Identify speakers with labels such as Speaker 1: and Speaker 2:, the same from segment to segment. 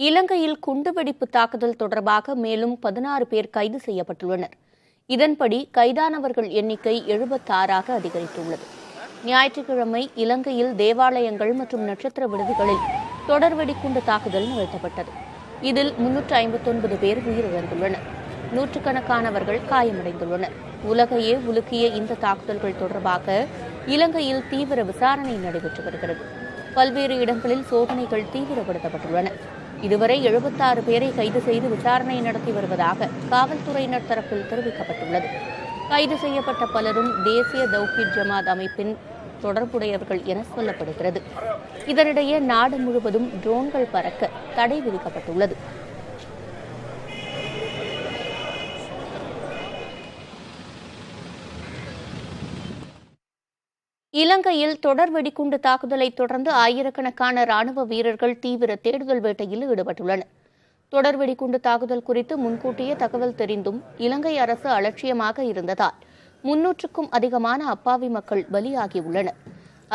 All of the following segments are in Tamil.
Speaker 1: இலங்கையில் குண்டுவெடிப்பு தாக்குதல் தொடர்பாக மேலும் 16 பேர் கைது செய்யப்பட்டுள்ளனர். இதன்படி கைதானவர்கள் எண்ணிக்கை 76ஆக அதிகரித்துள்ளது. ஞாயிற்றுக்கிழமை இலங்கையில் தேவாலயங்கள் மற்றும் நட்சத்திர விடுதிகளில் தொடர் வெடிகுண்டு தாக்குதல் நிகழ்த்தப்பட்டது. இதில் 359 பேர் உயிரிழந்துள்ளனர். நூற்றுக்கணக்கானவர்கள் காயமடைந்துள்ளனர். உலகையே உலுக்கிய இந்த தாக்குதல்கள் தொடர்பாக இலங்கையில் தீவிர விசாரணை நடைபெற்று வருகிறது. பல்வேறு இடங்களில் சோதனைகள் தீவிரப்படுத்தப்பட்டுள்ளன. இதுவரை 76 பேரை கைது செய்து விசாரணை நடத்தி வருவதாக காவல்துறையினர் தரப்பில் தெரிவிக்கப்பட்டுள்ளது. கைது செய்யப்பட்ட பலரும் தேசிய தௌஹீத் ஜமாத் அமைப்பின் தொடர்புடையவர்கள் என சொல்லப்படுகிறது. இதனிடையே நாடு முழுவதும் ட்ரோன்கள் பறக்க தடை விதிக்கப்பட்டுள்ளது. இலங்கையில் தொடர் வெடிகுண்டு தாக்குதலை தொடர்ந்து ஆயிரக்கணக்கான ராணுவ வீரர்கள் தீவிர தேடுதல் வேட்டையில் ஈடுபட்டுள்ளனர். தொடர் வெடிகுண்டு தாக்குதல் குறித்து முன்கூட்டியே தகவல் தெரிந்தும் இலங்கை அரசு அலட்சியமாக இருந்ததால் 300க்கும் அதிகமான அப்பாவி மக்கள் பலியாகியுள்ளனர்.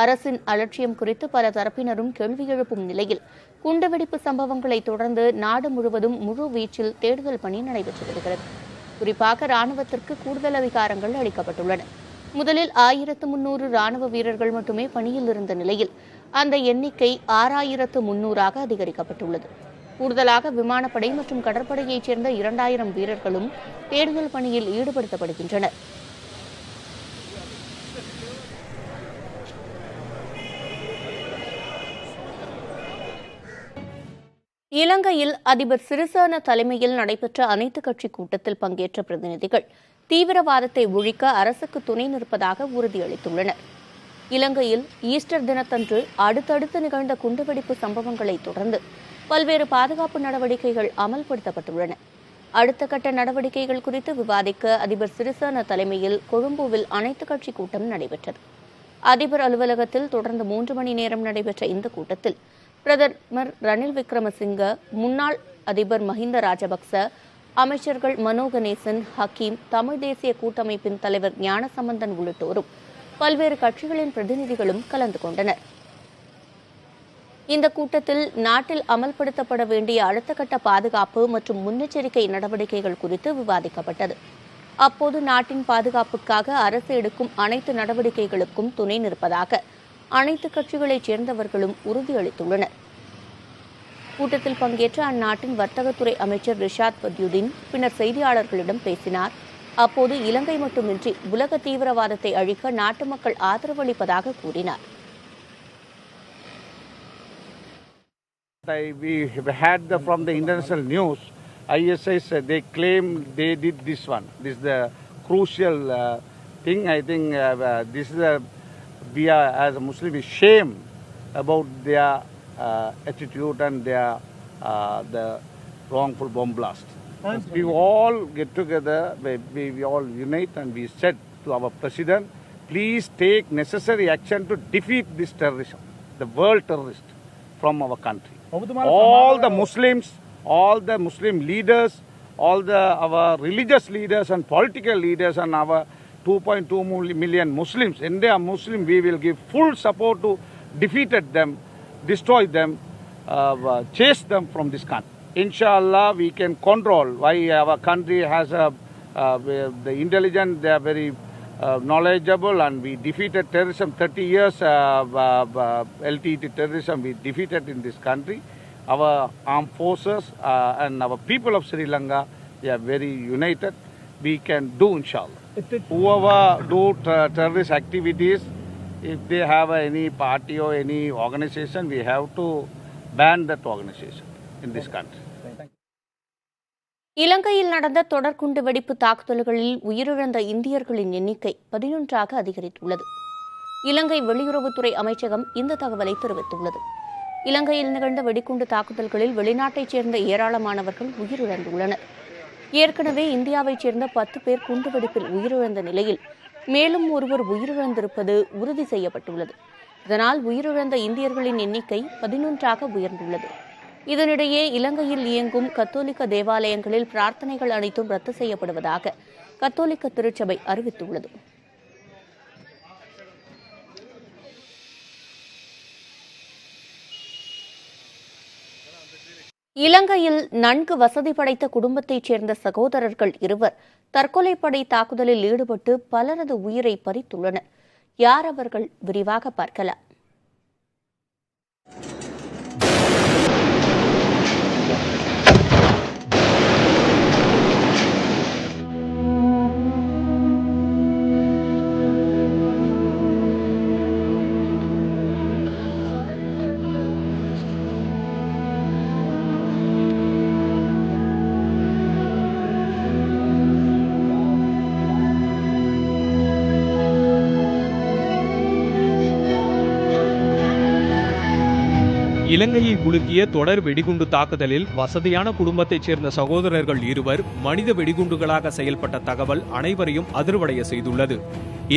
Speaker 1: அரசின் அலட்சியம் குறித்து பல தரப்பினரும் கேள்வி எழுப்பும் நிலையில் குண்டுவெடிப்பு சம்பவங்களை தொடர்ந்து நாடு முழுவதும் முழு வீச்சில் தேடுதல் பணி நடைபெற்று வருகிறது. குறிப்பாக ராணுவத்திற்கு கூடுதல் அதிகாரங்கள் அளிக்கப்பட்டுள்ளன. முதலில் 1300 ராணுவ வீரர்கள் மட்டுமே பணியில் இருந்த நிலையில் அந்த எண்ணிக்கை 6300ஆக அதிகரிக்கப்பட்டுள்ளது. கூடுதலாக விமானப்படை மற்றும் கடற்படையைச் சேர்ந்த 2000 வீரர்களும் தேடுதல் பணியில் ஈடுபடுத்தப்படுகின்றனர். இலங்கையில் அதிபர் சிறிசேன தலைமையில் நடைபெற்ற அனைத்துக் கட்சி கூட்டத்தில் பங்கேற்ற பிரதிநிதிகள் தீவிரவாதத்தை ஒழிக்க அரசுக்கு துணை நிற்பதாக உறுதியளித்துள்ளனர். இலங்கையில் ஈஸ்டர் தினத்தன்று அடுத்தடுத்து நிகழ்ந்த குண்டுவெடிப்பு சம்பவங்களை தொடர்ந்து பல்வேறு பாதுகாப்பு நடவடிக்கைகள் அமல்படுத்தப்பட்டுள்ளன. அடுத்த கட்ட நடவடிக்கைகள் குறித்து விவாதிக்க அதிபர் சிறிசேன தலைமையில் கொழும்புவில் அனைத்துக் கட்சி கூட்டம் நடைபெற்றது. அதிபர் அலுவலகத்தில் தொடர்ந்து 3 மணி நேரம் நடைபெற்ற இந்த கூட்டத்தில் பிரதமர் ரணில் விக்ரமசிங்க, முன்னாள் அதிபர் மஹிந்த ராஜபக்ச, அமைச்சர்கள் மனோ கணேசன், ஹக்கீம், தமிழ் தேசிய கூட்டமைப்பின் தலைவர் ஞானசம்பந்தன் உள்ளிட்டோரும் பல்வேறு கட்சிகளின் பிரதிநிதிகளும் கலந்து கொண்டனர். இந்த கூட்டத்தில் நாட்டில் அமல்படுத்தப்பட வேண்டிய அடுத்த கட்ட பாதுகாப்பு மற்றும் முன்னெச்சரிக்கை நடவடிக்கைகள் குறித்து விவாதிக்கப்பட்டது. அப்போது நாட்டின் பாதுகாப்புக்காக அரசு எடுக்கும் அனைத்து நடவடிக்கைகளுக்கும் துணை நிற்பதாக அனைத்து கட்சிகளைச் சேர்ந்தவர்களும் உறுதியளித்துள்ளனர். கூட்டத்தில் பங்கேற்ற அந்நாட்டின் வர்த்தகத்துறை அமைச்சர் ரிஷாத் பத்யுதீன் பின்னர் செய்தியாளர்களிடம் பேசினார். அப்போது இலங்கை மட்டுமின்றி உலக தீவிரவாதத்தை அழிக்க நாட்டு மக்கள் ஆதரவளிப்பதாக கூறினார்.
Speaker 2: We had from the international news, ISIS, they claim they did this one. This is the crucial thing. I think this is we are as a Muslim ashamed about their attitude and their the wrongful bomb blast. We all get together, we all unite, and we said to our president, please take necessary action to defeat this terrorism, the world terrorist, from our country. All the Muslims, all the Muslim leaders, all our religious leaders and political leaders and our 2.2 million Muslims, India Muslim, we will give full support to defeat them, destroy them, chase them from this country. Inshallah, we can control why our country has the intelligence, they are very knowledgeable, and we defeated terrorism 30 years, LTT terrorism we defeated in this country. Our armed forces and our people of Sri Lanka, they are very united. We can do, inshallah. Whoever do terrorist activities, if they have any party or any organization, we have to ban that organization in this country.
Speaker 1: இலங்கையில் நடந்த தொடர் குண்டு வெடிப்பு தாக்குதல்களில் உயிரிழந்த இந்தியர்களின் எண்ணிக்கை 11ஆக அதிகரித்துள்ளது. இலங்கை வெளியுறவுத்துறை அமைச்சகம் இந்த தகவலை தெரிவித்துள்ளது. இலங்கையில் நிகழ்ந்த வெடிகுண்டு தாக்குதல்களில் வெளிநாட்டைச் சேர்ந்த ஏராளமானவர்கள் உயிரிழந்துள்ளனர். ஏற்கனவே இந்தியாவைச் சேர்ந்த 10 பேர் குண்டுவெடிப்பில் உயிரிழந்த நிலையில் மேலும் ஒருவர் உயிரிழந்திருப்பது உறுதி செய்யப்பட்டுள்ளது. இதனால் உயிரிழந்த இந்தியர்களின் எண்ணிக்கை 11ஆக உயர்ந்துள்ளது. இதனிடையே இலங்கையில் இயங்கும் கத்தோலிக்க தேவாலயங்களில் பிரார்த்தனைகள் அனைத்தும் ரத்து செய்யப்படுவதாக கத்தோலிக்க திருச்சபை அறிவித்துள்ளது. இலங்கையில் நன்கு வசதி படைத்த குடும்பத்தைச் சேர்ந்த சகோதரர்கள் இருவர் தற்கொலைப்படை தாக்குதலில் ஈடுபட்டு பலரது உயிரை பறித்துள்ளனர். யார் அவர்கள்? விரிவாக பார்க்கலாம்.
Speaker 3: இலங்கையை குலுக்கிய தொடர் வெடிகுண்டு தாக்குதலில் வசதியான குடும்பத்தைச் சேர்ந்த சகோதரர்கள் இருவர் மனித வெடிகுண்டுகளாக செயல்பட்ட தகவல் அனைவரையும் அதிர்வடைய செய்துள்ளது.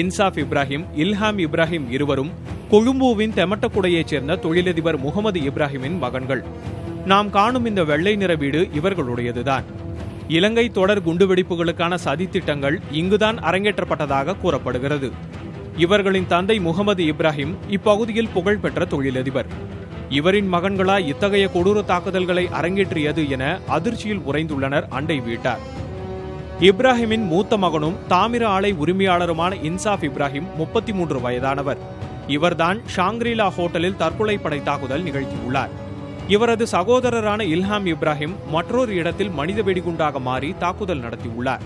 Speaker 3: இன்சாப் இப்ராஹிம், இல்ஹாம் இப்ராஹிம் இருவரும் கொழும்புவின் தெமட்டக்குடையைச் சேர்ந்த தொழிலதிபர் முகமது இப்ராஹிமின் மகன்கள். நாம் காணும் இந்த வெள்ளை நிற வீடு இவர்களுடையதுதான். இலங்கை தொடர் குண்டுவெடிப்புகளுக்கான சதித்திட்டங்கள் இங்குதான் அரங்கேற்றப்பட்டதாக கூறப்படுகிறது. இவர்களின் தந்தை முகமது இப்ராஹிம் இப்பகுதியில் புகழ்பெற்ற தொழிலதிபர். இவரின் மகன்களா இத்தகைய கொடூர தாக்குதல்களை அரங்கேற்றியது என அதிர்ச்சியில் உறைந்துள்ளனர் அண்டை வீட்டார். இப்ராஹிமின் மூத்த மகனும் தாமிர ஆலை உரிமையாளருமான இன்சாப் இப்ராஹிம் 33 வயதானவர். இவர்தான் ஷாங்கிரிலா ஹோட்டலில் தற்கொலைப்படை தாக்குதல் நிகழ்த்தியுள்ளார். இவரது சகோதரரான இல்ஹாம் இப்ராஹிம் மற்றொரு இடத்தில் மனித வெடிகுண்டாக மாறி தாக்குதல் நடத்தியுள்ளார்.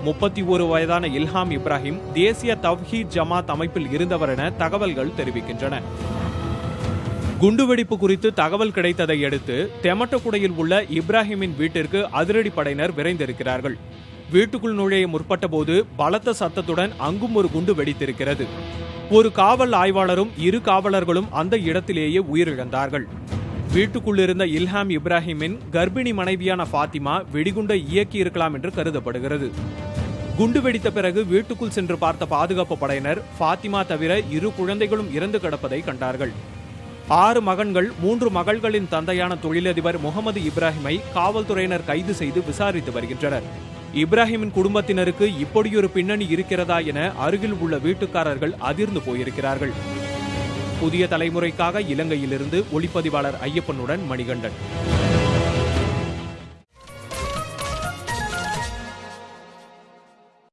Speaker 3: 31 வயதான இல்ஹாம் இப்ராஹிம் தேசிய தவ்ஹீத் ஜமாத் அமைப்பில் இருந்தவர் என தகவல்கள் தெரிவிக்கின்றன. குண்டுவெடிப்பு குறித்து தகவல் கிடைத்ததை அடுத்து தெமட்டக்குடையில் உள்ள இப்ராஹிமின் வீட்டிற்கு அதிரடிப்படையினர் விரைந்திருக்கிறார்கள். வீட்டுக்குள் நுழைய முற்பட்ட போது பலத்த சத்தத்துடன் அங்கும் ஒரு குண்டு வெடித்திருக்கிறது. ஒரு காவல் ஆய்வாளரும் 2 காவலர்களும் அந்த இடத்திலேயே உயிரிழந்தார்கள். வீட்டுக்குள் இருந்த இல்ஹாம் இப்ராஹிமின் கர்ப்பிணி மனைவியான ஃபாத்திமா வெடிகுண்டை இயக்கியிருக்கலாம் என்று கருதப்படுகிறது. குண்டு வெடித்த பிறகு வீட்டுக்குள் சென்று பார்த்த பாதுகாப்பு படையினர் ஃபாத்திமா தவிர 2 குழந்தைகளும் இறந்து கிடப்பதை கண்டார்கள். 6 மகன்கள் 3 மகள்களின் தந்தையான தொழிலதிபர் முகமது இப்ராஹிமை காவல்துறையினர் கைது செய்து விசாரித்து வருகின்றனர். இப்ராஹிமின் குடும்பத்தினருக்கு இப்படியொரு பின்னணி இருக்கிறதா என அருகில் உள்ள வீட்டுக்காரர்கள் அதிர்ந்து போயிருக்கிறார்கள். புதிய தலைமுறைக்காக இலங்கையிலிருந்து ஒளிப்பதிவாளர் ஐயப்பனுடன் மணிகண்டன்.